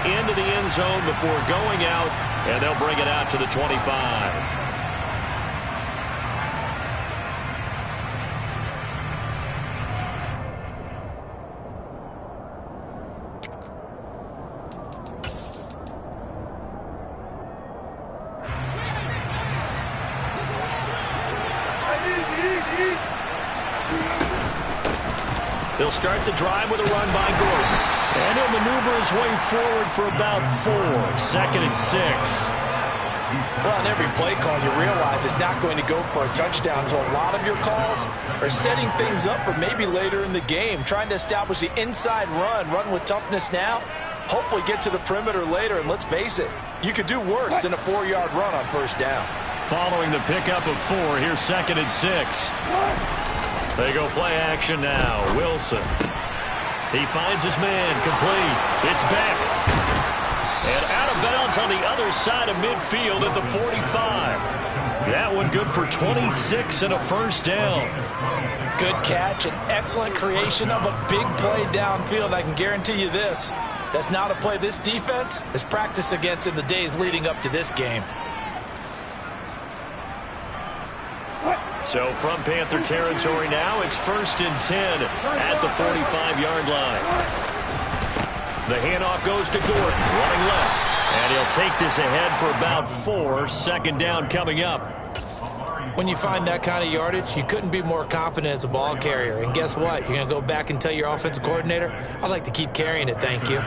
into the end zone before going out, and they'll bring it out to the 25. He'll start the drive with a run by Gordon. And he'll maneuver his way forward for about 4. 2nd and 6. Well, on every play call, you realize it's not going to go for a touchdown. So a lot of your calls are setting things up for maybe later in the game, trying to establish the inside run with toughness now, hopefully get to the perimeter later. And let's face it, you could do worse than a 4-yard run on first down. Following the pickup of 4, here's 2nd and 6. They go play action now. Wilson. He finds his man. Complete. It's back. And out of bounds on the other side of midfield at the 45. That one good for 26 and a first down. Good catch and excellent creation of a big play downfield. I can guarantee you this. That's not a play this defense has practiced against in the days leading up to this game. So from Panther territory now, it's 1st and 10 at the 45-yard line. The handoff goes to Gordon, running left. And he'll take this ahead for about 4. 2nd down coming up. When you find that kind of yardage, you couldn't be more confident as a ball carrier. And guess what? You're going to go back and tell your offensive coordinator, I'd like to keep carrying it, thank you.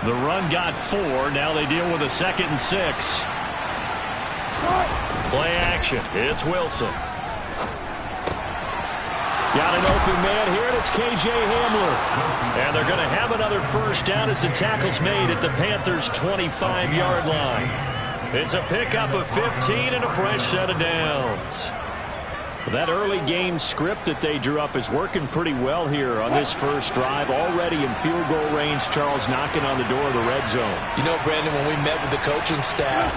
The run got 4. Now they deal with a 2nd and 6. Play action. It's Wilson. Got an open man here, and it's K.J. Hamler. And they're going to have another first down as the tackle's made at the Panthers' 25-yard line. It's a pickup of 15 and a fresh set of downs. That early game script that they drew up is working pretty well here on this first drive. Already in field goal range, Charles, knocking on the door of the red zone. You know, Brandon, when we met with the coaching staff,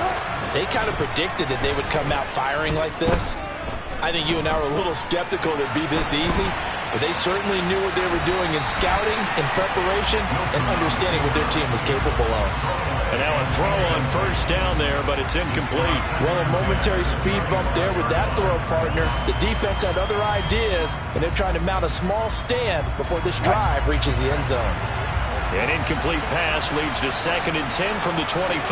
they kind of predicted that they would come out firing like this. I think you and I were a little skeptical that it'd be this easy, but they certainly knew what they were doing in scouting, in preparation, and understanding what their team was capable of. And now a throw on first down there, but it's incomplete. Well, a momentary speed bump there with that throw, partner. The defense had other ideas, and they're trying to mount a small stand before this drive reaches the end zone. An incomplete pass leads to 2nd and 10 from the 25.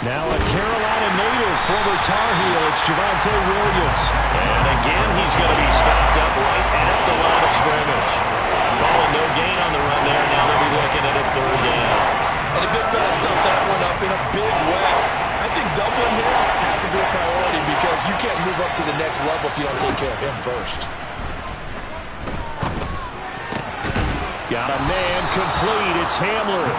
Now a Carolina native, former Tar Heel, it's Javonte Williams. And again, he's going to be stopped up right at the line of scrimmage. Calling no gain on the run there. Now they'll be looking at a 3rd down. And the big fella stuffed that one up in a big way. I think doubling him has to be a priority because you can't move up to the next level if you don't take care of him first. Got a man complete. It's Hamler.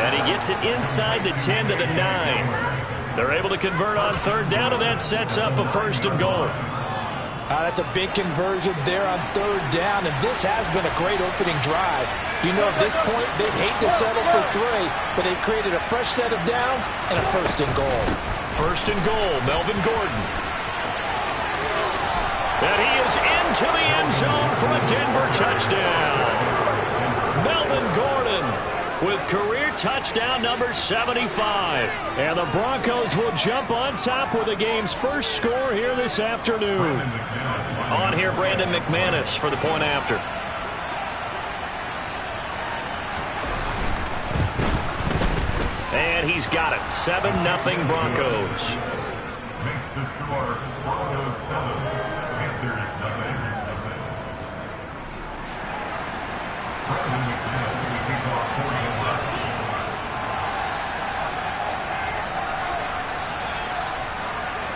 And he gets it inside the 10 to the 9. They're able to convert on 3rd down, and that sets up a 1st and goal. That's a big conversion there on 3rd down, and this has been a great opening drive. You know, at this point, they'd hate to settle for 3, but they've created a fresh set of downs and a 1st and goal. 1st and goal, Melvin Gordon. And he is into the end zone for a Denver touchdown. Melvin Gordon with career touchdown number 75. And the Broncos will jump on top with the game's first score here this afternoon. On here, Brandon McManus for the point after. And he's got it. 7-0 Broncos. Makes the score Broncos 7, Panthers 0. Brandon McManus will kick off 40 left.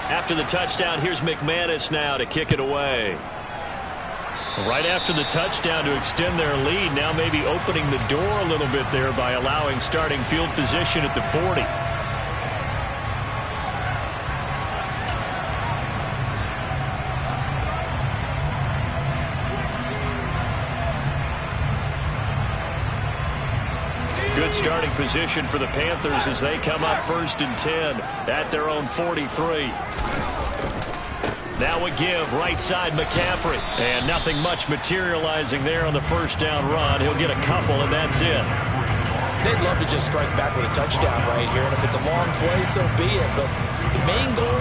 After the touchdown, here's McManus now to kick it away. Right after the touchdown to extend their lead, now maybe opening the door a little bit there by allowing starting field position at the 40. Good starting position for the Panthers as they come up 1st and 10 at their own 43. Now a give, right side McCaffrey. And nothing much materializing there on the first down run. He'll get a couple, and that's it. They'd love to just strike back with a touchdown right here, and if it's a long play, so be it. But the main goal,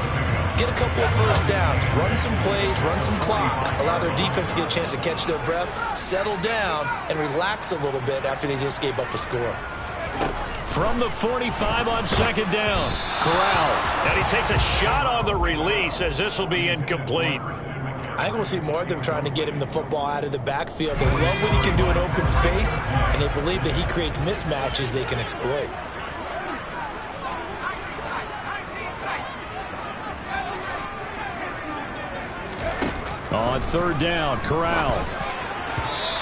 get a couple of first downs, run some plays, run some clock, allow their defense to get a chance to catch their breath, settle down, and relax a little bit after they just gave up a score. From the 45 on 2nd down, Corral. And he takes a shot on the release as this will be incomplete. I think we'll see more of them trying to get him the football out of the backfield. They love what he can do in open space, and they believe that he creates mismatches they can exploit. On 3rd down, Corral.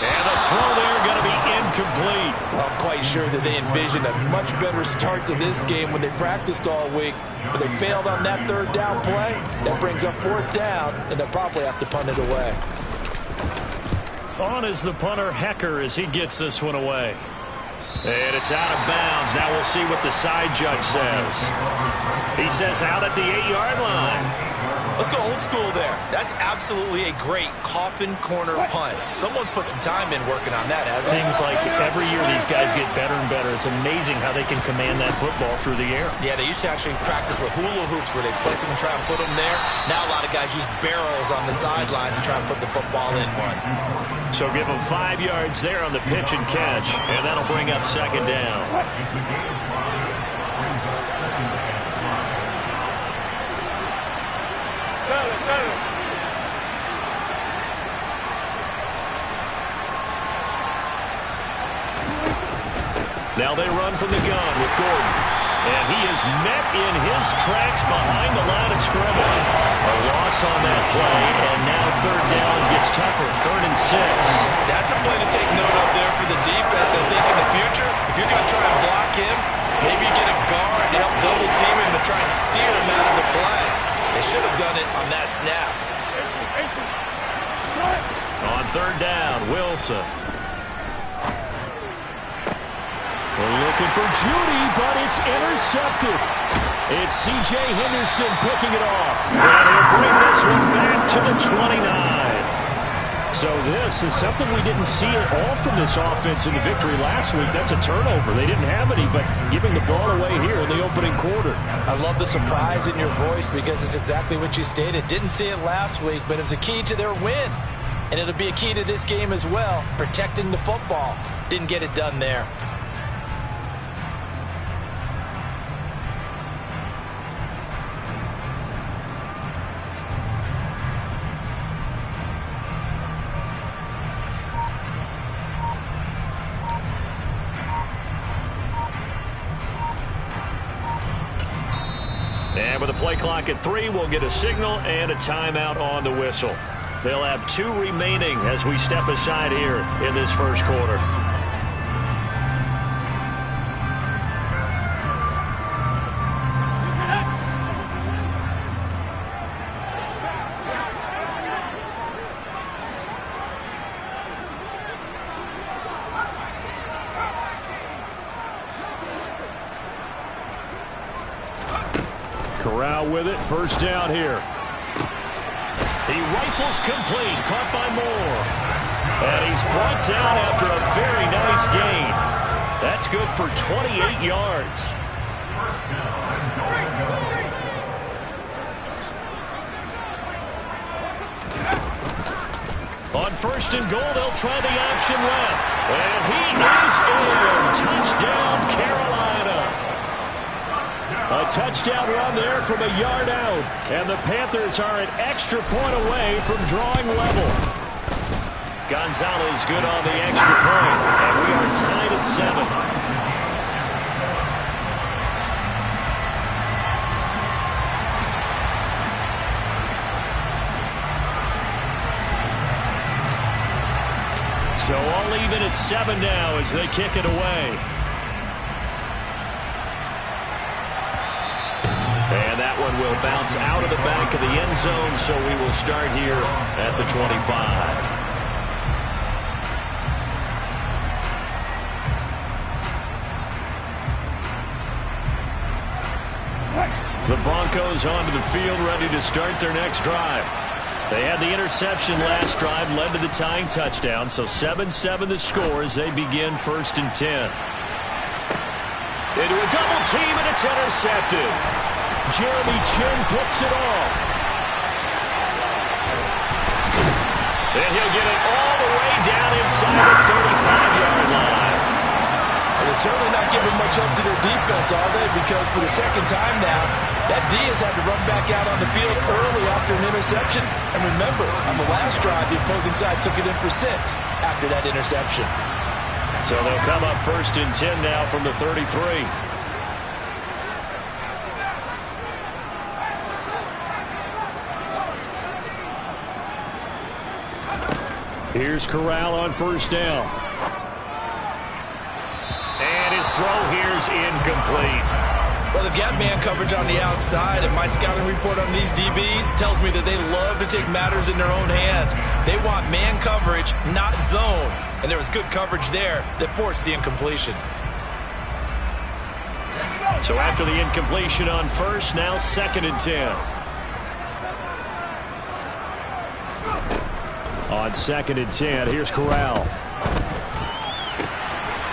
And the throw there going to be incomplete. Well, I'm quite sure that they envisioned a much better start to this game when they practiced all week. But they failed on that 3rd down play. That brings up 4th down, and they'll probably have to punt it away. On is the punter, Hecker, as he gets this one away. And it's out of bounds. Now we'll see what the side judge says. He says out at the 8-yard line. Let's go old school there. That's absolutely a great coffin corner punt. Someone's put some time in working on that, hasn't it? Seems like every year these guys get better and better. It's amazing how they can command that football through the air. Yeah, they used to actually practice with hula hoops where they place them and try and put them there. Now a lot of guys use barrels on the sidelines to try and put the football in one. So give them 5 yards there on the pitch and catch, and that'll bring up 2nd down. Now they run from the gun with Gordon. And he is met in his tracks behind the line of scrimmage. A loss on that play, and now 3rd down gets tougher. 3rd and 6. That's a play to take note of there for the defense. I think in the future, if you're going to try and block him, maybe get a guard to help double team him to try and steer him out of the play. They should have done it on that snap. On 3rd down, Wilson. We're looking for Judy, but it's intercepted. It's C.J. Henderson picking it off. And he'll bring this one back to the 29. So this is something we didn't see at all from this offense in the victory last week. That's a turnover. They didn't have any, but giving the ball away here in the opening quarter. I love the surprise in your voice because it's exactly what you stated. Didn't see it last week, but it was a key to their win. And it'll be a key to this game as well, protecting the football. Didn't get it done there. And with a play clock at 3, we'll get a signal and a timeout on the whistle. They'll have 2 remaining as we step aside here in this first quarter. Corral with it, 1st down here. He rifles complete, caught by Moore. And he's brought down after a very nice gain. That's good for 28 yards. On 1st and goal, they'll try the option left. And he is in. Touchdown, Carolina. A touchdown run there from a yard out. And the Panthers are an extra point away from drawing level. Gonzalez good on the extra point. And we are tied at 7. So all even at 7 now as they kick it away. And that one will bounce out of the back of the end zone, so we will start here at the 25. The Broncos onto the field, ready to start their next drive. They had the interception last drive, led to the tying touchdown, so 7-7 the score as they begin 1st and 10. Into a double team, and it's intercepted. Jeremy Chin picks it off. And he'll get it all the way down inside the 35-yard line. And they're certainly not giving much up to their defense, are they? Because for the second time now, that D has had to run back out on the field early after an interception. And remember, on the last drive, the opposing side took it in for 6 after that interception. So they'll come up 1st and 10 now from the 33. Here's Corral on 1st down. And his throw here's incomplete. Well, they've got man coverage on the outside, and my scouting report on these DBs tells me that they love to take matters in their own hands. They want man coverage, not zone. And there was good coverage there that forced the incompletion. So after the incompletion on 1st, now 2nd and 10. On 2nd and 10, here's Corral.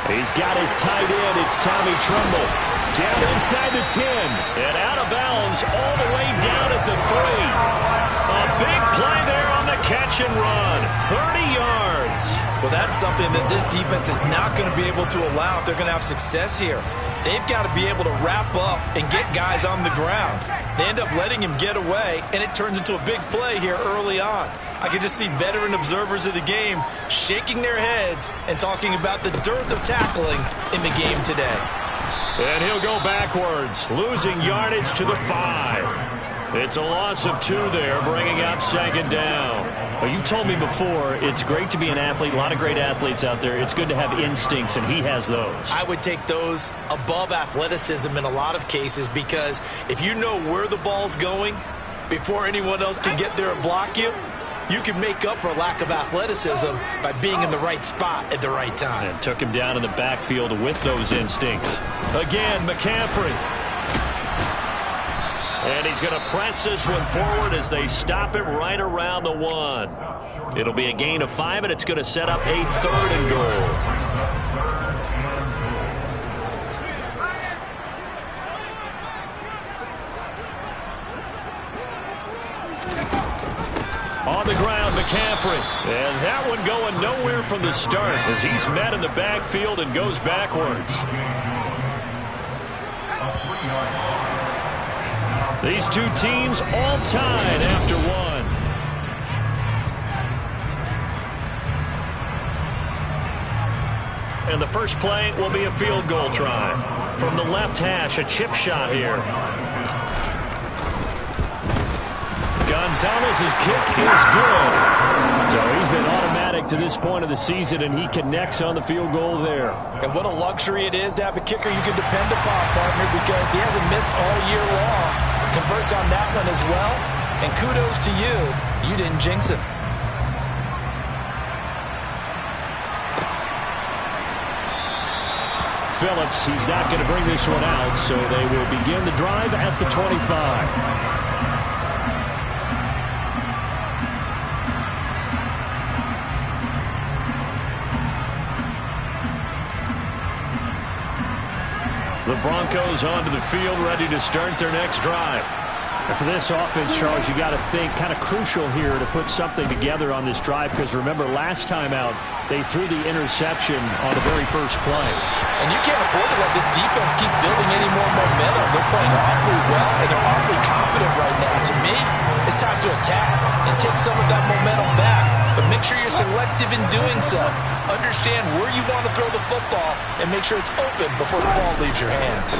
He's got his tight end. It's Tommy Tremble. Down inside the 10. And out of bounds all the way down at the 3. A big play there on the catch and run. 30 yards. Well, that's something that this defense is not going to be able to allow if they're going to have success here. They've got to be able to wrap up and get guys on the ground. They end up letting him get away, and it turns into a big play here early on. I can just see veteran observers of the game shaking their heads and talking about the dearth of tackling in the game today. And he'll go backwards, losing yardage to the 5. It's a loss of 2 there, bringing up 2nd down. Well, you've told me before, it's great to be an athlete. A lot of great athletes out there. It's good to have instincts, and he has those. I would take those above athleticism in a lot of cases, because if you know where the ball's going before anyone else can get there and block you, you can make up for a lack of athleticism by being in the right spot at the right time. And took him down in the backfield with those instincts. Again, McCaffrey. And he's going to press this one forward as they stop it right around the 1. It'll be a gain of 5, and it's going to set up a 3rd and goal. On the ground, McCaffrey. And that one going nowhere from the start as he's met in the backfield and goes backwards. These two teams all tied after 1. And the first play will be a field goal try. From the left hash, a chip shot here. Gonzalez's kick is good. So he's been automatic to this point of the season, and he connects on the field goal there. And what a luxury it is to have a kicker you can depend upon, partner, because he hasn't missed all year long. Converts on that one as well. And kudos to you. You didn't jinx him. Phillips, he's not going to bring this one out, so they will begin the drive at the 25. The Broncos onto the field, ready to start their next drive. And for this offense, Charles, you got to think kind of crucial here to put something together on this drive, because remember, last time out, they threw the interception on the very first play. And you can't afford to let this defense keep building any more momentum. They're playing awfully well, and they're awfully confident right now. To me, it's time to attack and take some of that momentum back. But make sure you're selective in doing so. Understand where you want to throw the football and make sure it's open before the ball leaves your hands.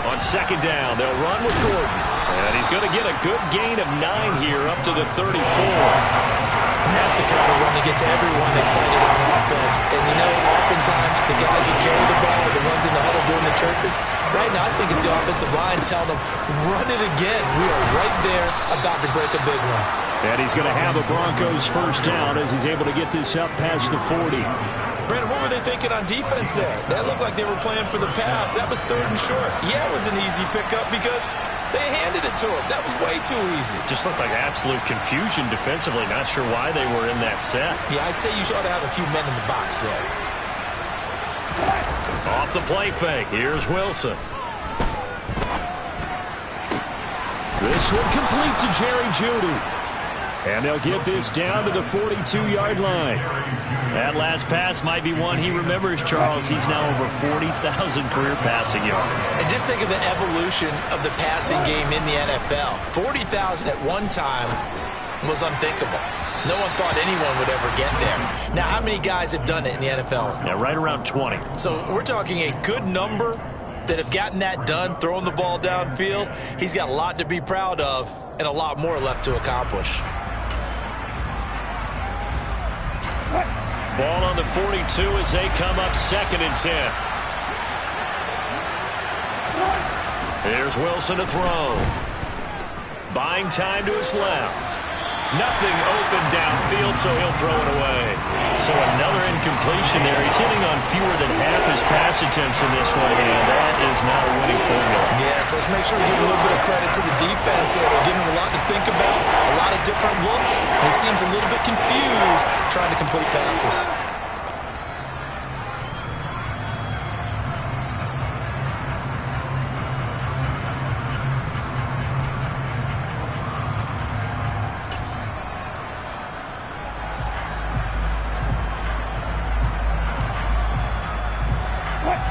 On 2nd down, they'll run with Gordon. And he's going to get a good gain of 9 here up to the 34. That's the kind of run that gets everyone excited on offense. And you know, oftentimes the guys who carry the ball are the ones in the huddle doing the chirping. Right now, I think it's the offensive line telling them, run it again. We are right there about to break a big one. And he's going to have a Broncos first down as he's able to get this up past the 40. Brandon, what were they thinking on defense there? That looked like they were playing for the pass. That was 3rd and short. Yeah, it was an easy pickup because they handed it to him. That was way too easy. Just looked like absolute confusion defensively. Not sure why they were in that set. Yeah, I'd say you ought to have a few men in the box there. Off the play fake. Here's Wilson. This one complete to Jerry Jeudy. And they'll get this down to the 42-yard line. That last pass might be one he remembers, Charles. He's now over 40,000 career passing yards. And just think of the evolution of the passing game in the NFL. 40,000 at one time was unthinkable. No one thought anyone would ever get there. Now, how many guys have done it in the NFL? Yeah, right around 20. So we're talking a good number that have gotten that done, throwing the ball downfield. He's got a lot to be proud of and a lot more left to accomplish. Ball on the 42 as they come up 2nd and 10. Here's Wilson to throw. Buying time to his left. Nothing open downfield, so he'll throw it away. So another incompletion there. He's hitting on fewer than half his pass attempts in this one, and that is not a winning formula. Yes, let's make sure we give a little bit of credit to the defense here. They're giving him a lot to think about, a lot of different looks, and he seems a little bit confused trying to complete passes.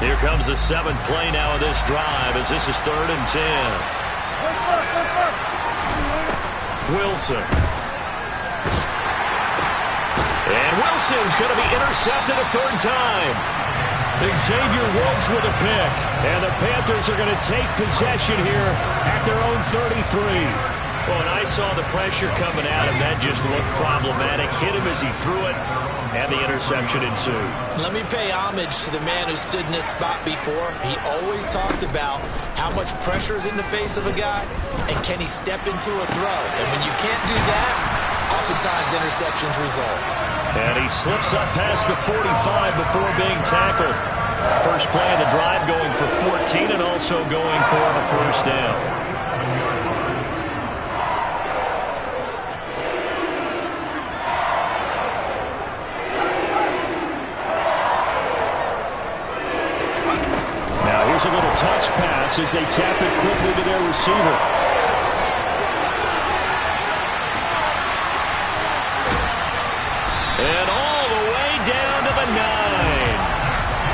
Here comes the 7th play now of this drive as this is 3rd and 10. Wilson. And Wilson's going to be intercepted a 3rd time. Xavier Woods with a pick. And the Panthers are going to take possession here at their own 33. Well, when I saw the pressure coming at him, that just looked problematic. Hit him as he threw it, and the interception ensued. Let me pay homage to the man who stood in this spot before. He always talked about how much pressure is in the face of a guy, and can he step into a throw. And when you can't do that, oftentimes interceptions result. And he slips up past the 45 before being tackled. First play of the drive going for 14 and also going for a 1st down. A little touch pass as they tap it quickly to their receiver. And all the way down to the 9.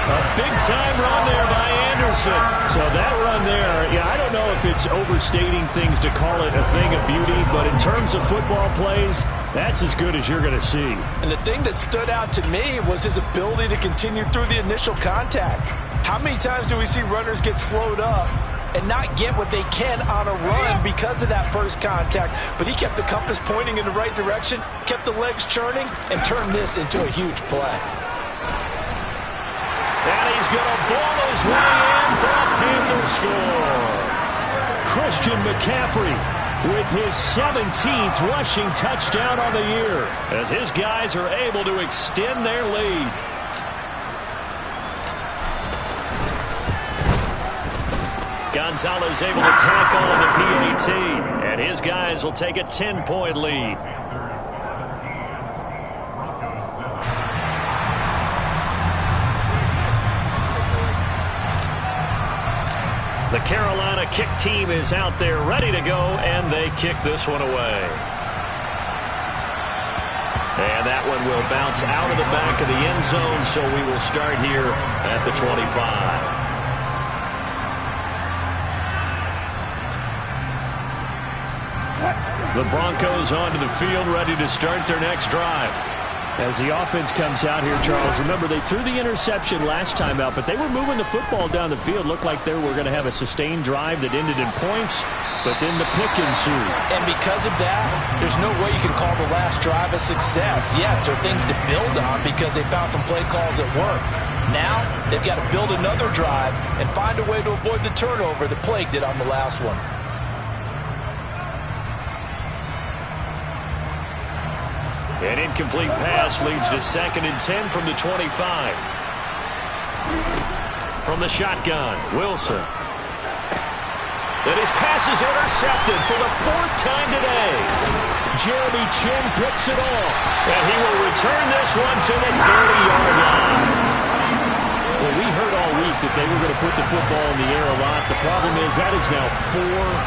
A big-time run there by Anderson. So that run there, yeah, I don't know if it's overstating things to call it a thing of beauty, but in terms of football plays, that's as good as you're going to see. And the thing that stood out to me was his ability to continue through the initial contact. How many times do we see runners get slowed up and not get what they can on a run because of that first contact? But he kept the compass pointing in the right direction, kept the legs churning, and turned this into a huge play. And he's going to ball his way in for a Panther score. Christian McCaffrey with his 17th rushing touchdown on the year as his guys are able to extend their lead. Gonzalez able to tack on the PAT, and his guys will take a 10-point lead. The Carolina kick team is out there ready to go, and they kick this one away. And that one will bounce out of the back of the end zone, so we will start here at the 25. The Broncos onto the field, ready to start their next drive. As the offense comes out here, Charles, remember they threw the interception last time out, but they were moving the football down the field. Looked like they were going to have a sustained drive that ended in points, but then the pick ensued. And because of that, there's no way you can call the last drive a success. Yes, there are things to build on because they found some play calls that work. Now, they've got to build another drive and find a way to avoid the turnover that plagued it on the last one. An incomplete pass leads to 2nd and 10 from the 25. From the shotgun, Wilson. And his pass is intercepted for the 4th time today. Jeremy Chin picks it off. And he will return this one to the 30-yard line. Well, we heard all week that they were going to put the football in the air a lot. The problem is that is now 4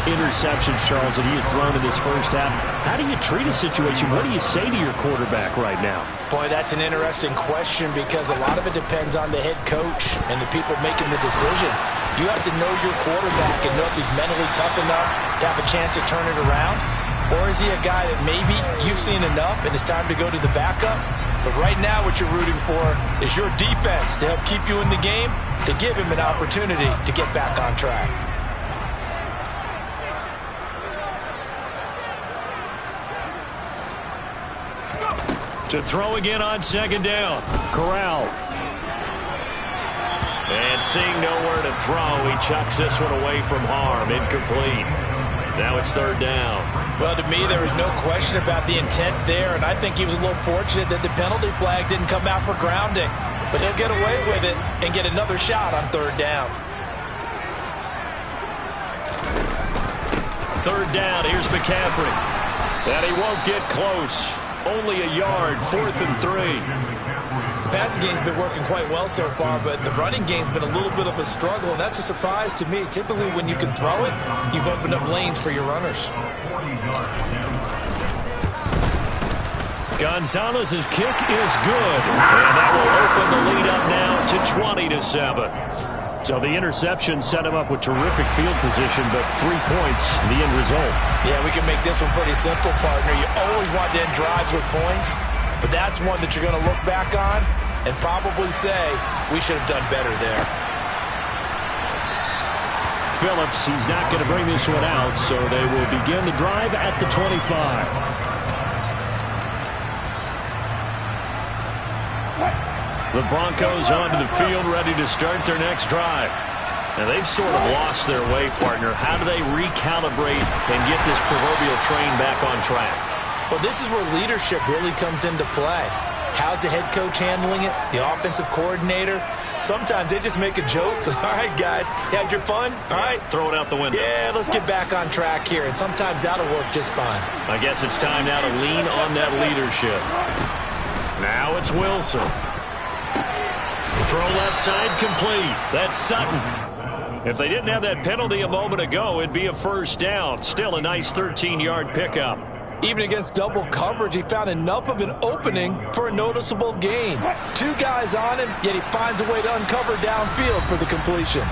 interceptions, Charles, that he has thrown in this first half. How do you treat a situation? What do you say to your quarterback right now? Boy, that's an interesting question because a lot of it depends on the head coach and the people making the decisions. You have to know your quarterback and know if he's mentally tough enough to have a chance to turn it around. Or is he a guy that maybe you've seen enough and it's time to go to the backup? But right now what you're rooting for is your defense to help keep you in the game, to give him an opportunity to get back on track. To throw again on 2nd down. Corral. And seeing nowhere to throw, he chucks this one away from harm. Incomplete. Now it's 3rd down. Well, to me, there was no question about the intent there, and I think he was a little fortunate that the penalty flag didn't come out for grounding. But he'll get away with it and get another shot on 3rd down. 3rd down, here's McCaffrey. And he won't get close. Only a yard, 4th and 3. The passing game's been working quite well so far, but the running game's been a little bit of a struggle, and that's a surprise to me. Typically, when you can throw it, you've opened up lanes for your runners. Gonzalez's kick is good, and that will open the lead up now to 20-7. So the interception set him up with terrific field position, but 3 points, the end result. Yeah, we can make this one pretty simple, partner. You always want to end drives with points, but that's one that you're going to look back on and probably say, we should have done better there. Phillips, he's not going to bring this one out, so they will begin the drive at the 25. The Broncos onto the field, ready to start their next drive. Now, they've sort of lost their way, partner. How do they recalibrate and get this proverbial train back on track? Well, this is where leadership really comes into play. How's the head coach handling it? The offensive coordinator? Sometimes they just make a joke. All right, guys, had your fun? All right. Throw it out the window. Yeah, let's get back on track here. And sometimes that'll work just fine. I guess it's time now to lean on that leadership. Now it's Wilson. Throw left side complete. That's Sutton. If they didn't have that penalty a moment ago, it'd be a 1st down. Still a nice 13-yard pickup. Even against double coverage, he found enough of an opening for a noticeable gain. 2 guys on him, yet he finds a way to uncover downfield for the completion.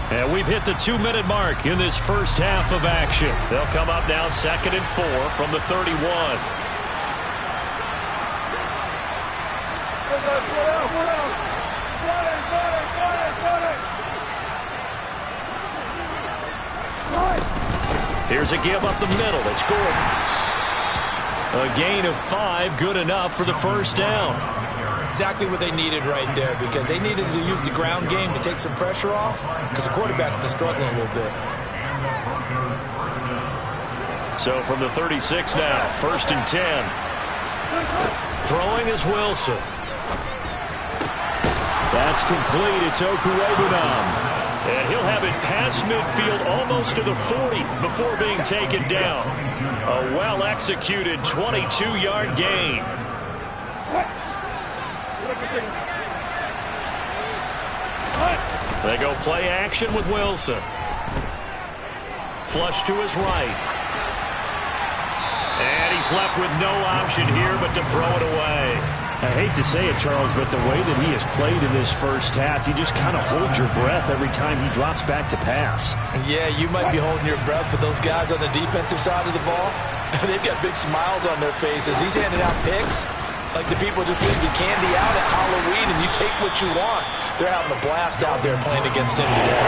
And we've hit the 2-minute mark in this first half of action. They'll come up now 2nd and 4 from the 31. Here's a give up the middle. It's Gordon. A gain of 5, good enough for the 1st down. Exactly what they needed right there, because they needed to use the ground game to take some pressure off, because the quarterback's been struggling a little bit. So from the 36 now, 1st and 10. Throwing is Wilson. That's complete. It's Okuwebunam. And he'll have it past midfield almost to the 40 before being taken down. A well-executed 22-yard gain. They go play action with Wilson. Flush to his right. And he's left with no option here but to throw it away. I hate to say it, Charles, but the way that he has played in this first half, you just kind of hold your breath every time he drops back to pass. Yeah, you might be holding your breath, but those guys on the defensive side of the ball, they've got big smiles on their faces. He's handing out picks like the people just leave the candy out at Halloween and you take what you want. They're having a blast out there playing against him today.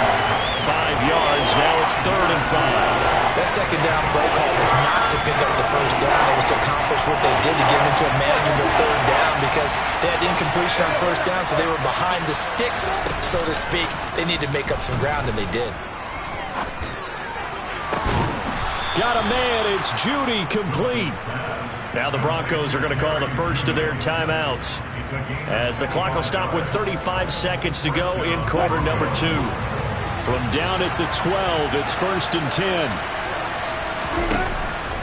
5 yards, now it's 3rd and 5. That 2nd down play call was not to pick up the 1st down. It was to accomplish what they did to get into a manageable 3rd down because they had incompletion on 1st down, so they were behind the sticks, so to speak. They needed to make up some ground, and they did. Got a man, it's Judy complete. Now the Broncos are going to call the first of their timeouts, as the clock will stop with 35 seconds to go in quarter number 2. From down at the 12, it's 1st and 10.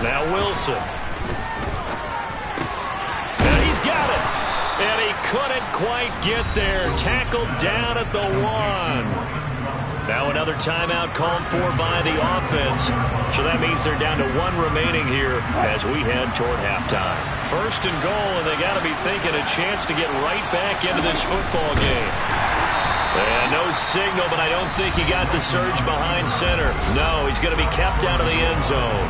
Now Wilson. And he's got it. And he couldn't quite get there. Tackled down at the 1. Now another timeout called for by the offense. So that means they're down to 1 remaining here as we head toward halftime. 1st and goal, and they got to be thinking a chance to get right back into this football game. And no signal, but I don't think he got the surge behind center. No, he's going to be kept out of the end zone.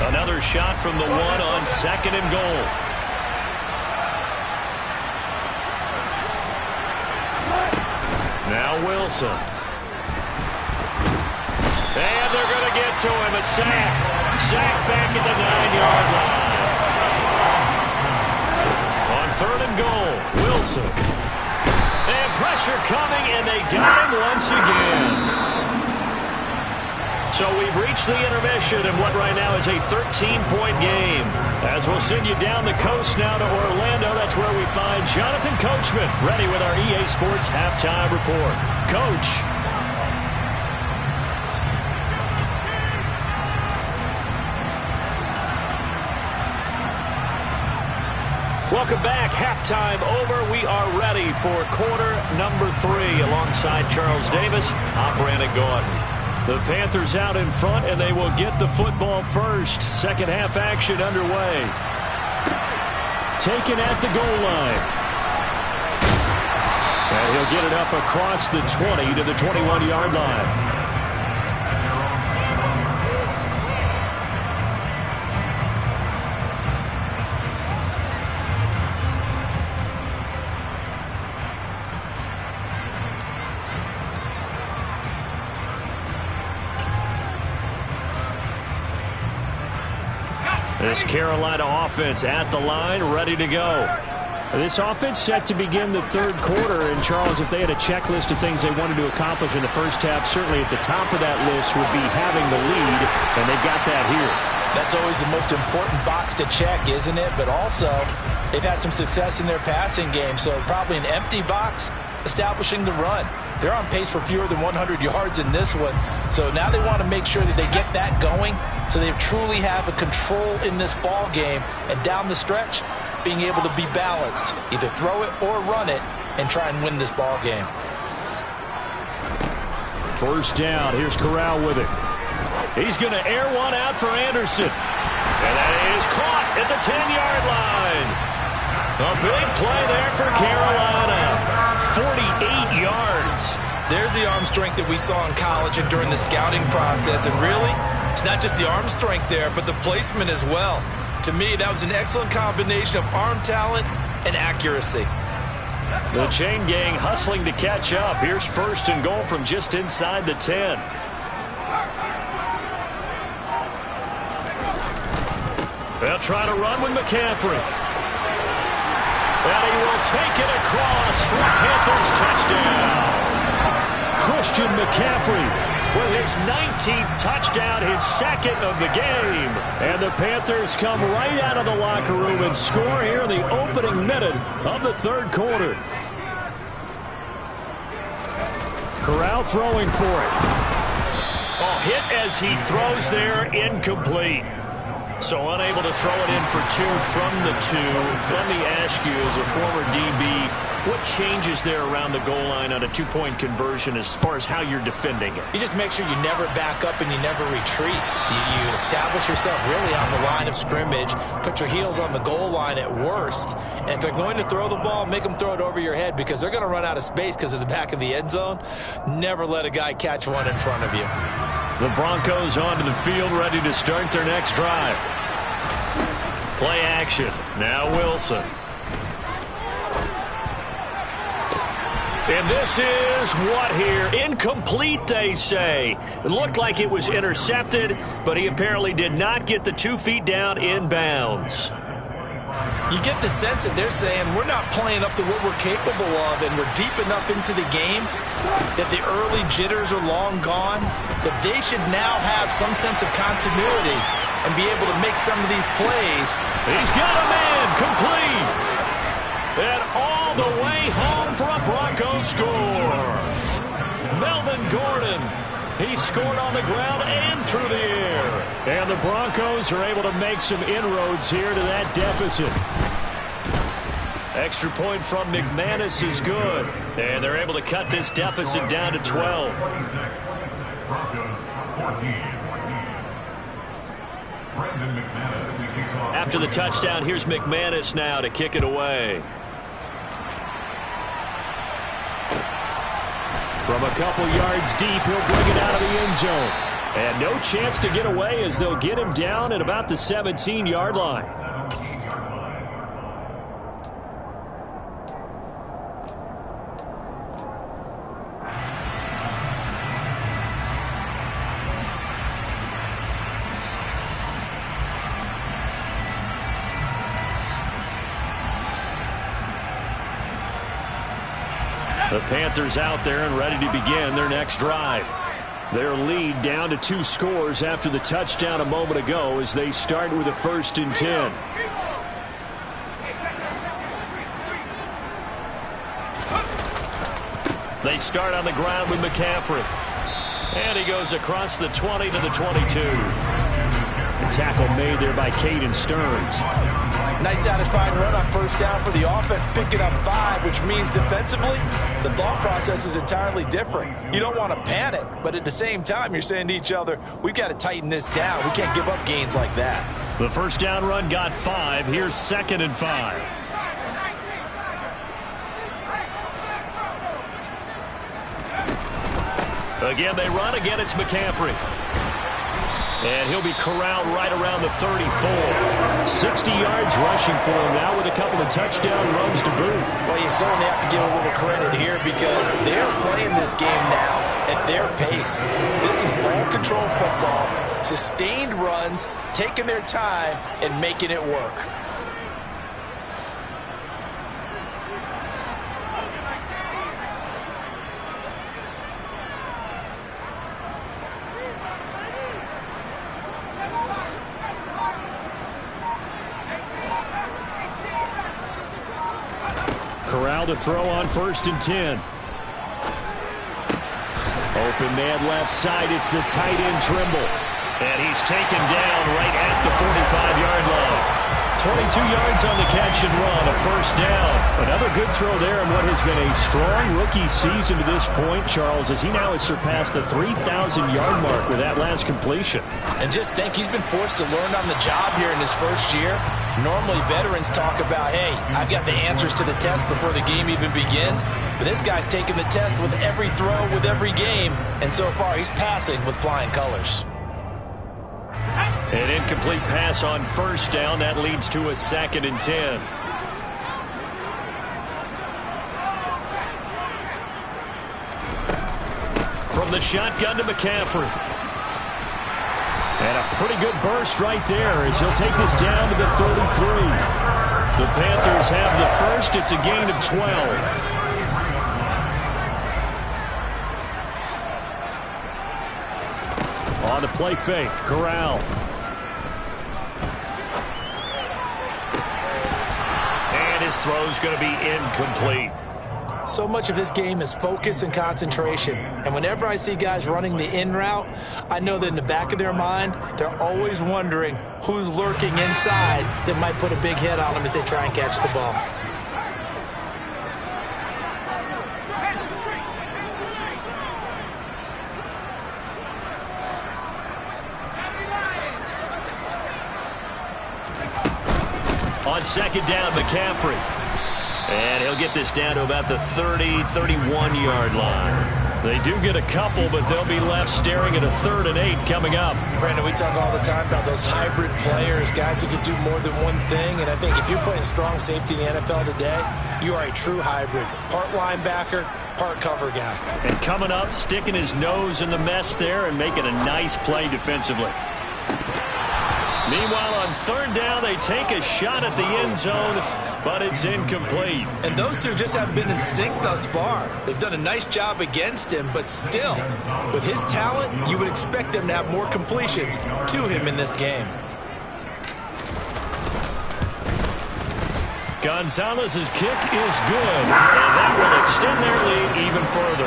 Another shot from the 1 on 2nd and goal. Now Wilson. And they're going to get to him. A sack. Sack back at the 9-yard line. On 3rd and goal, Wilson. And pressure coming, and they got him once again. So we've reached the intermission in what right now is a 13-point game. As we'll send you down the coast now to Orlando, that's where we find Jonathan Coachman, ready with our EA Sports Halftime Report. Coach. Welcome back. Halftime over. We are ready for quarter number 3 alongside Charles Davis. I'm Brandon Gordon. The Panthers out in front, and they will get the football first. Second half action underway. Taken at the goal line. And he'll get it up across the 20 to the 21-yard line. This Carolina offense at the line, ready to go. This offense set to begin the 3rd quarter. And, Charles, if they had a checklist of things they wanted to accomplish in the first half, certainly at the top of that list would be having the lead, and they've got that here. That's always the most important box to check, isn't it? But also, they've had some success in their passing game, so probably an empty box establishing the run. They're on pace for fewer than 100 yards in this one, so now they want to make sure that they get that going so they truly have a control in this ball game, and down the stretch, being able to be balanced, either throw it or run it, and try and win this ball game. 1st down. Here's Corral with it. He's going to air one out for Anderson. And that is caught at the 10-yard line. A big play there for Carolina. 48 yards. There's the arm strength that we saw in college and during the scouting process. And really, it's not just the arm strength there, but the placement as well. To me, that was an excellent combination of arm talent and accuracy. The chain gang hustling to catch up. Here's 1st and goal from just inside the 10. They'll try to run with McCaffrey. And he will take it across for a Panthers touchdown. Christian McCaffrey with his 19th touchdown, his 2nd of the game. And the Panthers come right out of the locker room and score here in the opening minute of the 3rd quarter. Corral throwing for it. Oh, hit as he throws there, incomplete. So unable to throw it in for 2 from the 2. Let me ask you, as a former DB, what changes there around the goal line on a 2-point conversion as far as how you're defending it? You just make sure you never back up and you never retreat. You establish yourself really on the line of scrimmage, put your heels on the goal line at worst, and if they're going to throw the ball, make them throw it over your head because they're going to run out of space because of the back of the end zone. Never let a guy catch one in front of you. The Broncos onto the field, ready to start their next drive. Play action. Now Wilson. And this is what here? Incomplete, they say. It looked like it was intercepted, but he apparently did not get the 2 feet down in bounds. You get the sense that they're saying we're not playing up to what we're capable of, and we're deep enough into the game that the early jitters are long gone, that they should now have some sense of continuity and be able to make some of these plays. He's got a man complete. And all the way home for a Broncos score. Melvin Gordon. He scored on the ground and through the air. And the Broncos are able to make some inroads here to that deficit. Extra point from McManus is good. And they're able to cut this deficit down to 12. After the touchdown, here's McManus now to kick it away. From a couple yards deep, he'll bring it out of the end zone. And no chance to get away as they'll get him down at about the 17-yard line. The Panthers out there and ready to begin their next drive. Their lead down to 2 scores after the touchdown a moment ago as they start with a 1st and 10. They start on the ground with McCaffrey. And he goes across the 20 to the 22. A tackle made there by Caden Stearns. Nice satisfying run on 1st down for the offense, picking up 5, which means defensively, the thought process is entirely different. You don't want to panic, but at the same time, you're saying to each other, we've got to tighten this down. We can't give up gains like that. The 1st down run got 5. Here's 2nd and 5. Again, they run. Again, it's McCaffrey. And he'll be corralled right around the 34. 60 yards rushing for him now with a couple of touchdown runs to boot. Well, you certainly have to give a little credit here because they're playing this game now at their pace. This is ball control football, sustained runs, taking their time, and making it work. Corral to throw on 1st and 10. Open man left side. It's the tight end Trimble. And he's taken down right at the 45-yard line. 22 yards on the catch and run, a 1st down. Another good throw there in what has been a strong rookie season to this point, Charles, as he now has surpassed the 3,000-yard mark with that last completion. And just think, he's been forced to learn on the job here in his 1st year. Normally, veterans talk about, hey, I've got the answers to the test before the game even begins. But this guy's taking the test with every throw, with every game. And so far, he's passing with flying colors. An incomplete pass on 1st down. That leads to a 2nd and 10. From the shotgun to McCaffrey. And a pretty good burst right there as he'll take this down to the 33. The Panthers have the 1st. It's a gain of 12. On the play fake, Corral. And his throw's going to be incomplete. So much of this game is focus and concentration. And whenever I see guys running the in route, I know that in the back of their mind, they're always wondering who's lurking inside that might put a big hit on them as they try and catch the ball. On 2nd down, McCaffrey. And he'll get this down to about the 30, 31-yard line. They do get a couple, but they'll be left staring at a 3rd and 8 coming up. Brandon, we talk all the time about those hybrid players, guys who can do more than one thing. And I think if you're playing strong safety in the NFL today, you are a true hybrid. Part linebacker, Part cover guy. And coming up, sticking his nose in the mess there and making a nice play defensively. Meanwhile, on third down, they take a shot at the end zone, but it's incomplete. And those two just haven't been in sync thus far. They've done a nice job against him, but still, with his talent, you would expect them to have more completions to him in this game. Gonzalez's kick is good, and that will extend their lead even further.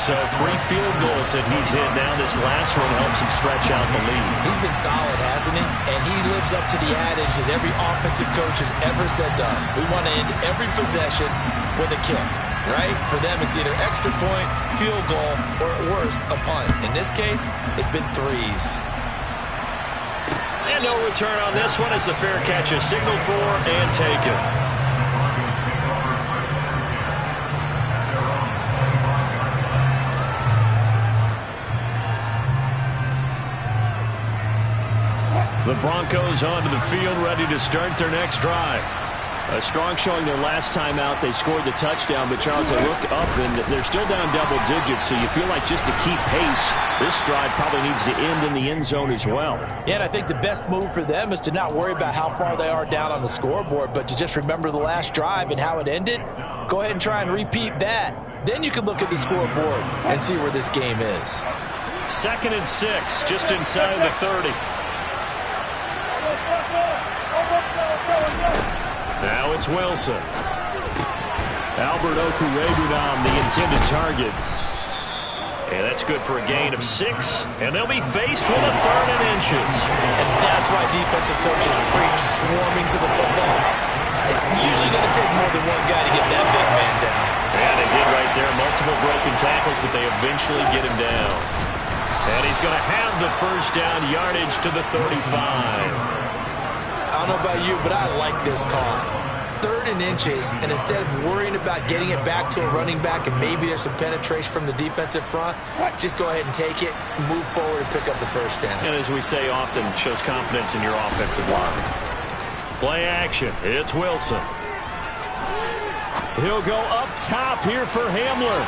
So 3 field goals that he's hit now. This last one helps him stretch out the lead. He's been solid, hasn't he? And he lives up to the adage that every offensive coach has ever said to us. We want to end every possession with a kick, right? For them, it's either extra point, field goal, or at worst, a punt. In this case, it's been 3s. And no return on this one as the fair catch is signaled for and taken. The Broncos onto the field, ready to start their next drive. A strong showing their last time out. They scored the touchdown, but Charles, they look up and they're still down double digits, so you feel like just to keep pace, this drive probably needs to end in the end zone as well. Yeah, and I think the best move for them is to not worry about how far they are down on the scoreboard, but to just remember the last drive and how it ended. Go ahead and try and repeat that. Then you can look at the scoreboard and see where this game is. 2nd and 6, just inside the 30. Now it's Wilson. Albert Okurebunom, the intended target. And that's good for a gain of 6. And they'll be faced with a 3rd and inches. And that's why defensive coaches preach swarming to the football. It's usually going to take more than one guy to get that big man down. Yeah, they did right there. Multiple broken tackles, but they eventually get him down. And he's going to have the first down yardage to the 35. I don't know about you, but I like this call. 3rd and inches, and instead of worrying about getting it back to a running back and maybe there's some penetration from the defensive front, just go ahead and take it, move forward, and pick up the first down. And as we say often, shows confidence in your offensive line. Play action. It's Wilson. He'll go up top here for Hamler.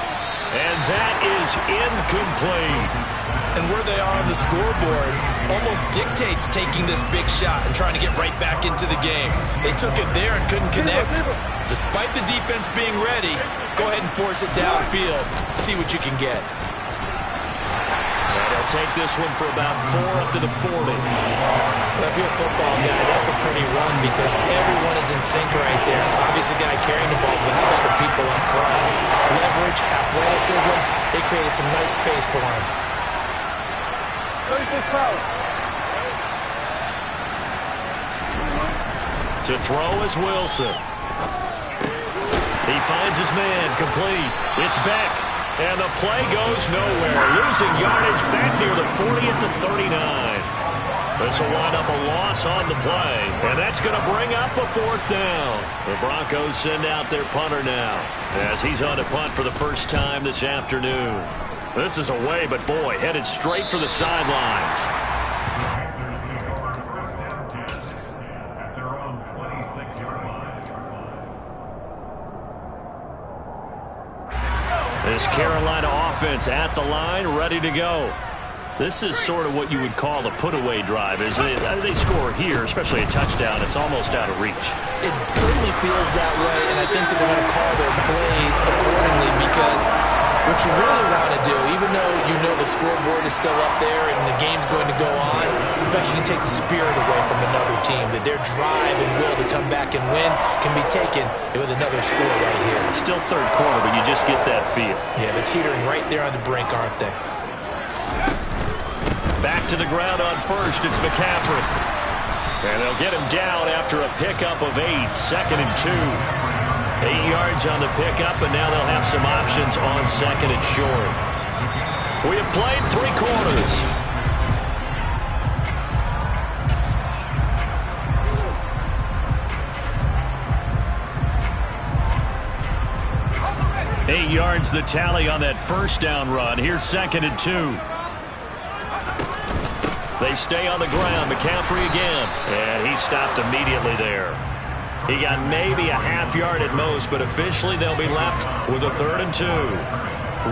And that is incomplete. And where they are on the scoreboard almost dictates taking this big shot and trying to get right back into the game. They took it there and couldn't connect. Despite the defense being ready, go ahead and force it downfield. See what you can get. And they'll take this one for about 4 up to the 40. Well, if you're a football guy, that's a pretty run because everyone is in sync right there. Obviously, the guy carrying the ball, but how about the people up front? Leverage, athleticism, they created some nice space for him. To throw is Wilson. He finds his man, complete. It's Beck, and the play goes nowhere. Losing yardage back near the 40 at the 39. This will wind up a loss on the play, and that's going to bring up a 4th down. The Broncos send out their punter now as he's on to punt for the first time this afternoon. This is away, but boy, headed straight for the sidelines. This Carolina offense at the line, ready to go. This is sort of what you would call a put-away drive. As they score here, especially a touchdown, it's almost out of reach. It certainly feels that way, and I think that they're going to call their plays accordingly because what you really want to do, even though you know the scoreboard is still up there and the game's going to go on, in fact, you can take the spirit away from another team, that their drive and will to come back and win can be taken with another score right here. Still 3rd quarter, but you just get that feel. Yeah, they're teetering right there on the brink, aren't they? Back to the ground on first, it's McCaffrey. And they'll get him down after a pickup of 8, 2nd and 2. 8 yards on the pickup, and now they'll have some options on 2nd and short. We have played 3 quarters. Eight yards the tally on that first down run. Here's 2nd and 2. They stay on the ground. McCaffrey again. And he stopped immediately there. He got maybe a half yard at most, but officially they'll be left with a 3rd and 2.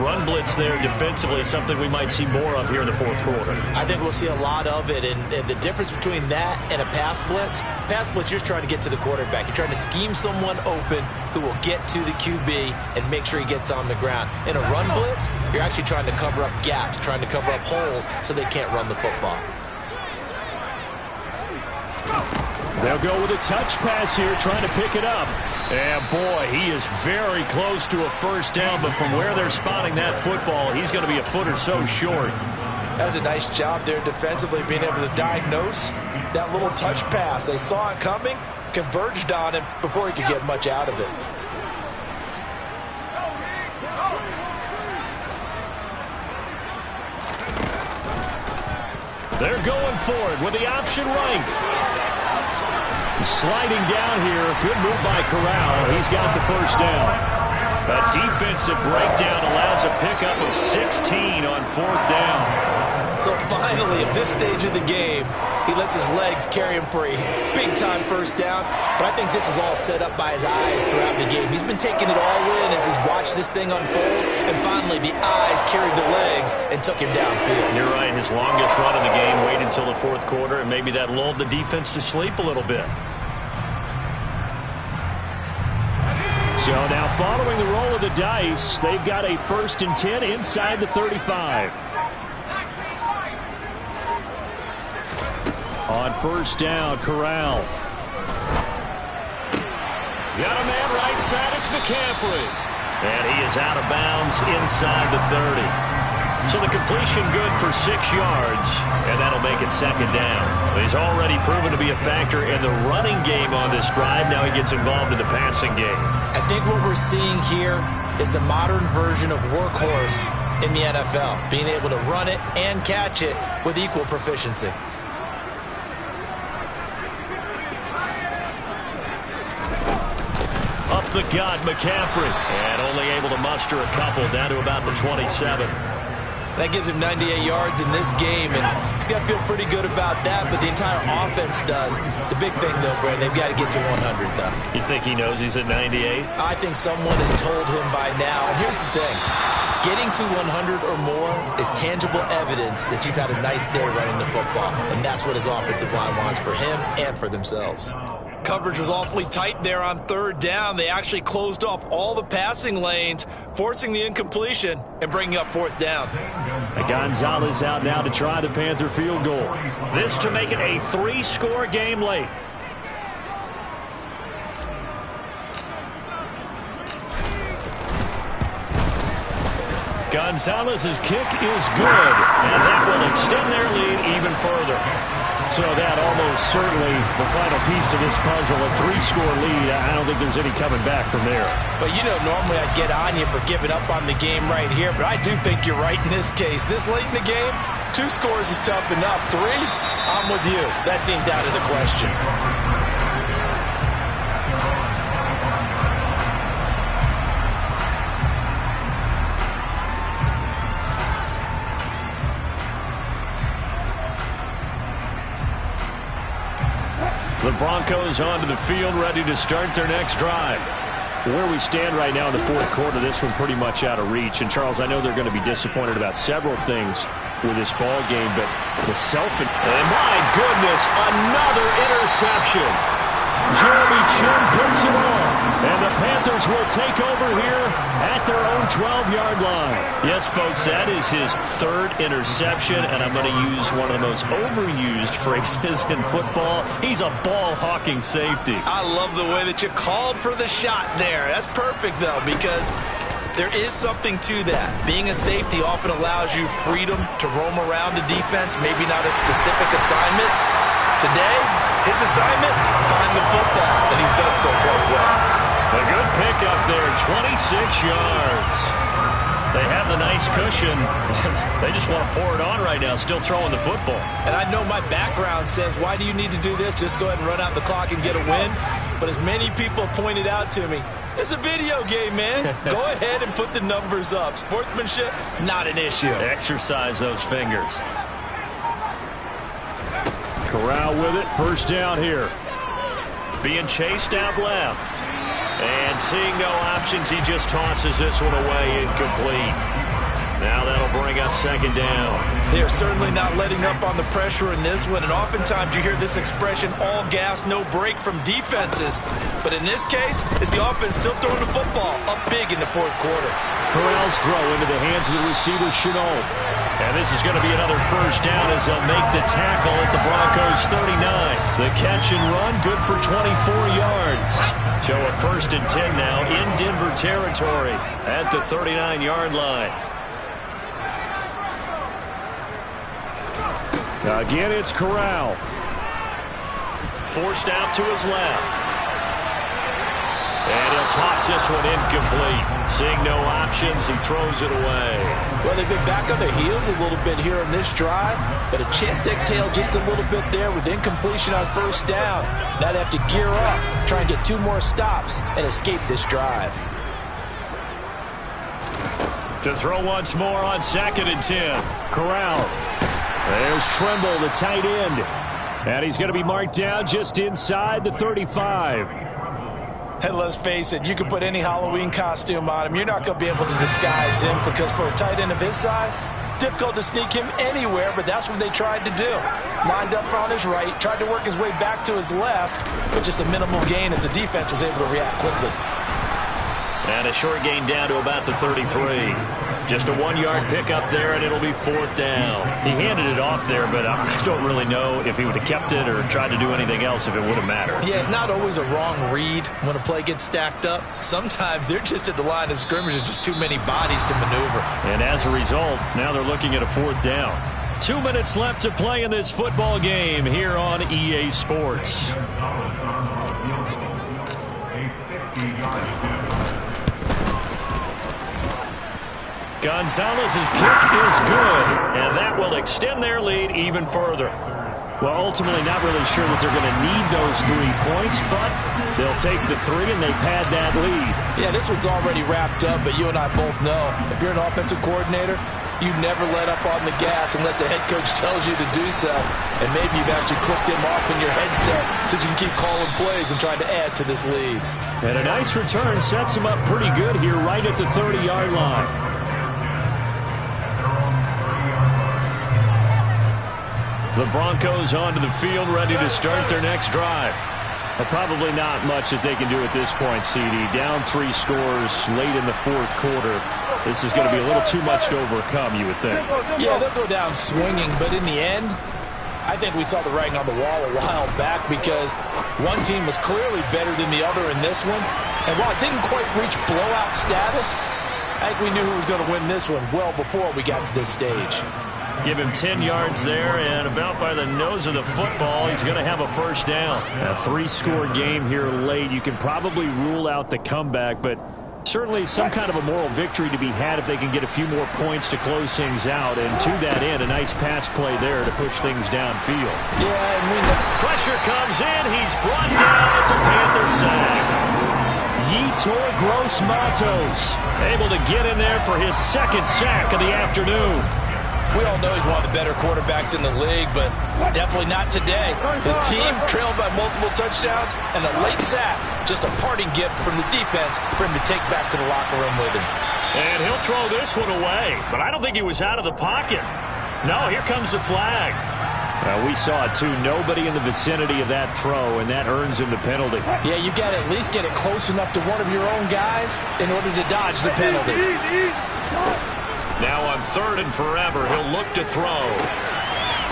Run blitz there defensively, something we might see more of here in the 4th quarter. I think we'll see a lot of it, and the difference between that and a pass blitz, you're just trying to get to the quarterback. You're trying to scheme someone open who will get to the QB and make sure he gets on the ground. In a run blitz, you're actually trying to cover up gaps, trying to cover up holes so they can't run the football. They'll go with a touch pass here, trying to pick it up. And boy, he is very close to a 1st down, but from where they're spotting that football, he's going to be a foot or so short. That's a nice job there defensively, being able to diagnose that little touch pass. They saw it coming, converged on him before he could get much out of it. They're going for it with the option right. Sliding down here. Good move by Corral. He's got the 1st down. A defensive breakdown allows a pickup of 16 on 4th down. So finally, at this stage of the game, he lets his legs carry him for a big-time 1st down. But I think this is all set up by his eyes throughout the game. He's been taking it all in as he's watched this thing unfold. And finally, the eyes carried the legs and took him downfield. You're right. His longest run of the game waited until the 4th quarter, and maybe that lulled the defense to sleep a little bit. So now following the roll of the dice, they've got a 1st and 10 inside the 35. On 1st down, Corral. Got a man right side, it's McCaffrey. And he is out of bounds inside the 30. So the completion good for 6 yards, and that'll make it 2nd down. He's already proven to be a factor in the running game on this drive. Now he gets involved in the passing game. I think what we're seeing here is the modern version of workhorse in the NFL, being able to run it and catch it with equal proficiency. Up the gut, McCaffrey. And only able to muster a couple, down to about the 27. That gives him 98 yards in this game, and he's got to feel pretty good about that, but the entire offense does. The big thing, though, Brandon, they've got to get to 100, though. You think he knows he's at 98? I think someone has told him by now. And here's the thing. Getting to 100 or more is tangible evidence that you've had a nice day running the football, and that's what his offensive line wants for him and for themselves. Coverage was awfully tight there on 3rd down. They actually closed off all the passing lanes, forcing the incompletion and bringing up 4th down. Gonzalez out now to try the Panther field goal. This to make it a 3-score game late. Gonzalez's kick is good, and that will extend their lead even further. So that almost certainly the final piece to this puzzle, a 3-score lead. I don't think there's any coming back from there. But, you know, normally I'd get on you for giving up on the game right here, but I do think you're right in this case. This late in the game, 2 scores is tough enough. 3, I'm with you. That seems out of the question. The Broncos onto the field, ready to start their next drive. Where we stand right now in the 4th quarter, this one pretty much out of reach. And, Charles, I know they're going to be disappointed about several things with this ball game, but the And my goodness, another interception. Jeremy Chin picks it off, and the Panthers will take over here at their own 12-yard line. Yes, folks, that is his 3rd interception, and I'm going to use one of the most overused phrases in football. He's a ball-hawking safety. I love the way that you called for the shot there. That's perfect, though, because there is something to that. Being a safety often allows you freedom to roam around the defense, maybe not a specific assignment. Today, his assignment, find the football, and he's done so quite well. A good pickup there, 26 yards. They have the nice cushion. They just want to pour it on right now, still throwing the football. And I know my background says, why do you need to do this? Just go ahead and run out the clock and get a win. But as many people pointed out to me, it's a video game, man. Go ahead and put the numbers up. Sportsmanship, not an issue. Exercise those fingers. Corral with it, 1st down here. Being chased out left. And seeing no options, he just tosses this one away, incomplete. Now that'll bring up second down. They're certainly not letting up on the pressure in this one, and oftentimes you hear this expression, all gas, no break from defenses. But in this case, it's the offense still throwing the football up big in the fourth quarter. Corral's throw into the hands of the receiver, Chenault. And this is going to be another first down as they'll make the tackle at the Broncos' 39. The catch and run, good for 24 yards. So a 1st and 10 now in Denver territory at the 39-yard line. Again, it's Corral. Forced out to his left. And he'll toss this one incomplete. Seeing no options, he throws it away. Well, they've been back on their heels a little bit here in this drive, but a chance to exhale just a little bit there with incompletion on first down. Now they have to gear up, try and get 2 more stops, and escape this drive. To throw once more on 2nd and 10. Corral. There's Tremble, the tight end. And he's going to be marked down just inside the 35. And let's face it, you can put any Halloween costume on him. You're not going to be able to disguise him because for a tight end of his size, difficult to sneak him anywhere, but that's what they tried to do. Lined up on his right, tried to work his way back to his left, but just a minimal gain as the defense was able to react quickly. And a short gain down to about the 33. Just a 1-yard pickup there, and it'll be 4th down. He handed it off there, but I don't really know if he would have kept it or tried to do anything else if it would have mattered. Yeah, it's not always a wrong read when a play gets stacked up. Sometimes they're just at the line of scrimmage and just too many bodies to maneuver. And as a result, now they're looking at a 4th down. 2 minutes left to play in this football game here on EA Sports. Gonzalez's kick is good, and that will extend their lead even further. Well, ultimately not really sure that they're going to need those 3 points, but they'll take the 3 and they pad that lead. Yeah, this one's already wrapped up, but you and I both know if you're an offensive coordinator, you never let up on the gas unless the head coach tells you to do so. And maybe you've actually clicked him off in your headset so you can keep calling plays and trying to add to this lead. And a nice return sets him up pretty good here right at the 30-yard line. The Broncos onto the field, ready to start their next drive. Probably not much that they can do at this point, CD. Down 3 scores late in the fourth quarter. This is going to be a little too much to overcome, you would think. Yeah, they'll go down swinging, but in the end, I think we saw the writing on the wall a while back because one team was clearly better than the other in this one. And while it didn't quite reach blowout status, I think we knew who was going to win this one well before we got to this stage. Give him 10 yards there, and about by the nose of the football, he's going to have a 1st down. A 3-score game here late. You can probably rule out the comeback, but certainly some kind of a moral victory to be had if they can get a few more points to close things out. And to that end, a nice pass play there to push things downfield. Yeah, and we know. Pressure comes in. He's brought down. It's a Panther sack. Yetur Gross-Matos able to get in there for his 2nd sack of the afternoon. We all know he's one of the better quarterbacks in the league, but definitely not today. His team trailed by multiple touchdowns, and a late sack, just a parting gift from the defense for him to take back to the locker room with him. And he'll throw this one away, but I don't think he was out of the pocket. No, here comes the flag. We saw it, too. Nobody in the vicinity of that throw, and that earns him the penalty. Yeah, you got to at least get it close enough to one of your own guys in order to dodge the penalty. Now on 3rd and forever, he'll look to throw.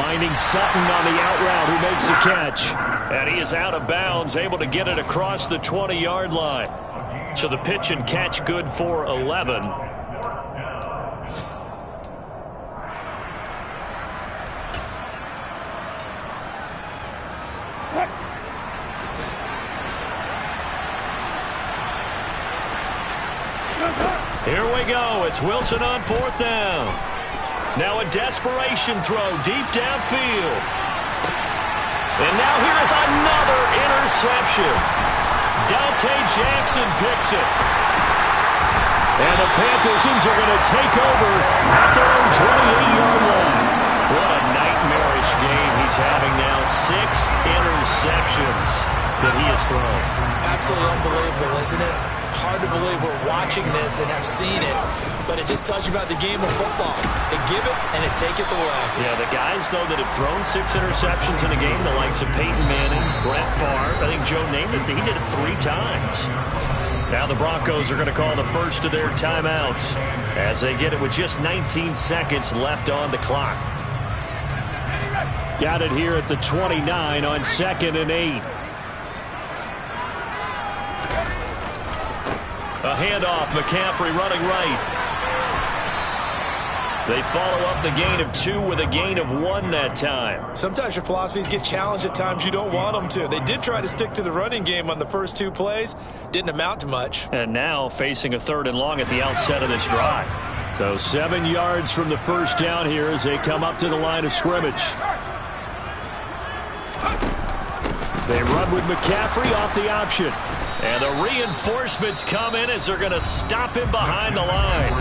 Finding Sutton on the out route who makes the catch. And he is out of bounds, able to get it across the 20-yard line. So the pitch and catch good for 11. Here we go. It's Wilson on 4th down. Now a desperation throw deep downfield. And now here is another interception. Dante Jackson picks it. And the Panthers are going to take over at their own 28-yard line. What a nightmarish game he's having now. 6 interceptions that he has throw. Absolutely unbelievable, isn't it? Hard to believe we're watching this and have seen it, but it just tells you about the game of football. It giveth and it taketh away. Yeah, the guys, though, that have thrown 6 interceptions in a game, the likes of Peyton Manning, Brett Favre, I think Joe named it, he did it 3 times. Now the Broncos are going to call the first of their timeouts as they get it with just 19 seconds left on the clock. Got it here at the 29 on 2nd and 8. A handoff, McCaffrey running right. They follow up the gain of 2 with a gain of 1 that time. Sometimes your philosophies get challenged at times you don't want them to. They did try to stick to the running game on the first 2 plays. Didn't amount to much. And now facing a 3rd and long at the outset of this drive. So 7 yards from the first down here as they come up to the line of scrimmage. They run with McCaffrey off the option. And the reinforcements come in as they're going to stop him behind the line.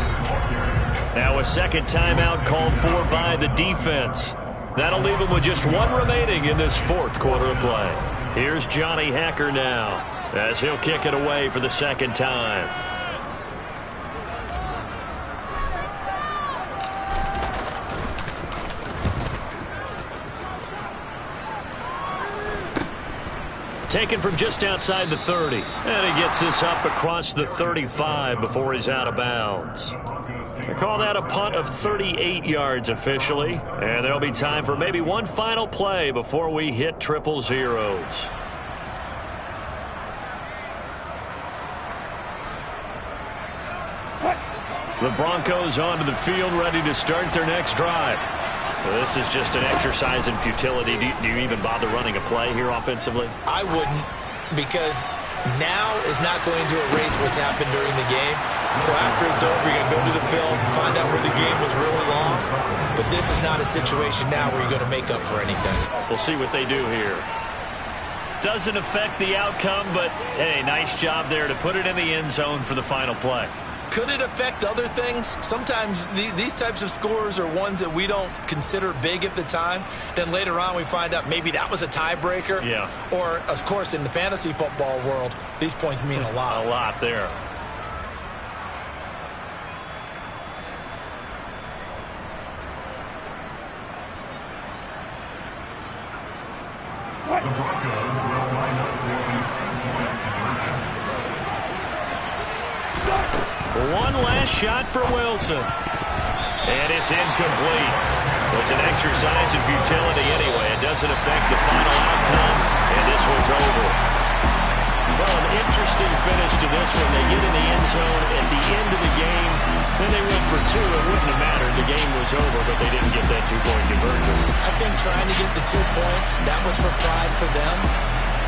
Now a second timeout called for by the defense. That'll leave him with just 1 remaining in this 4th quarter of play. Here's Johnny Hacker now as he'll kick it away for the 2nd time. Taken from just outside the 30. And he gets this up across the 35 before he's out of bounds. They call that a punt of 38 yards officially. And there'll be time for maybe one final play before we hit 000. The Broncos onto the field ready to start their next drive. This is just an exercise in futility. Do you even bother running a play here offensively? I wouldn't, because now is not going to erase what's happened during the game. So after it's over, you're going to go to the film, find out where the game was really lost. But this is not a situation now where you're going to make up for anything. We'll see what they do here. Doesn't affect the outcome, but, hey, nice job there to put it in the end zone for the final play. Could it affect other things? Sometimes these types of scores are ones that we don't consider big at the time. Then later on we find out maybe that was a tiebreaker. Yeah. Or, of course, in the fantasy football world, these points mean a lot. A lot there. The Broncos will line up for the 2-point conversion. One last shot for Wilson. And it's incomplete. It was an exercise in futility anyway. It doesn't affect the final outcome, and this one's over. Well, an interesting finish to this one. They get in the end zone at the end of the game. Then they went for 2. It wouldn't have mattered. The game was over, but they didn't get that 2-point conversion. I think trying to get the 2 points, that was for pride for them.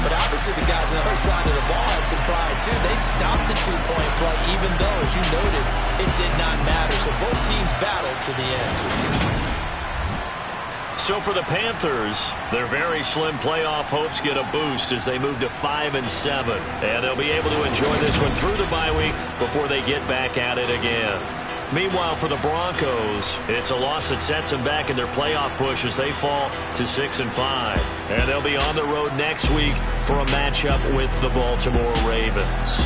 But obviously the guys on the other side of the ball had some pride too. They stopped the 2-point play even though, as you noted, it did not matter. So both teams battled to the end. So for the Panthers, their very slim playoff hopes get a boost as they move to 5-7. And they'll be able to enjoy this one through the bye week before they get back at it again. Meanwhile, for the Broncos, it's a loss that sets them back in their playoff push as they fall to 6-5. And they'll be on the road next week for a matchup with the Baltimore Ravens.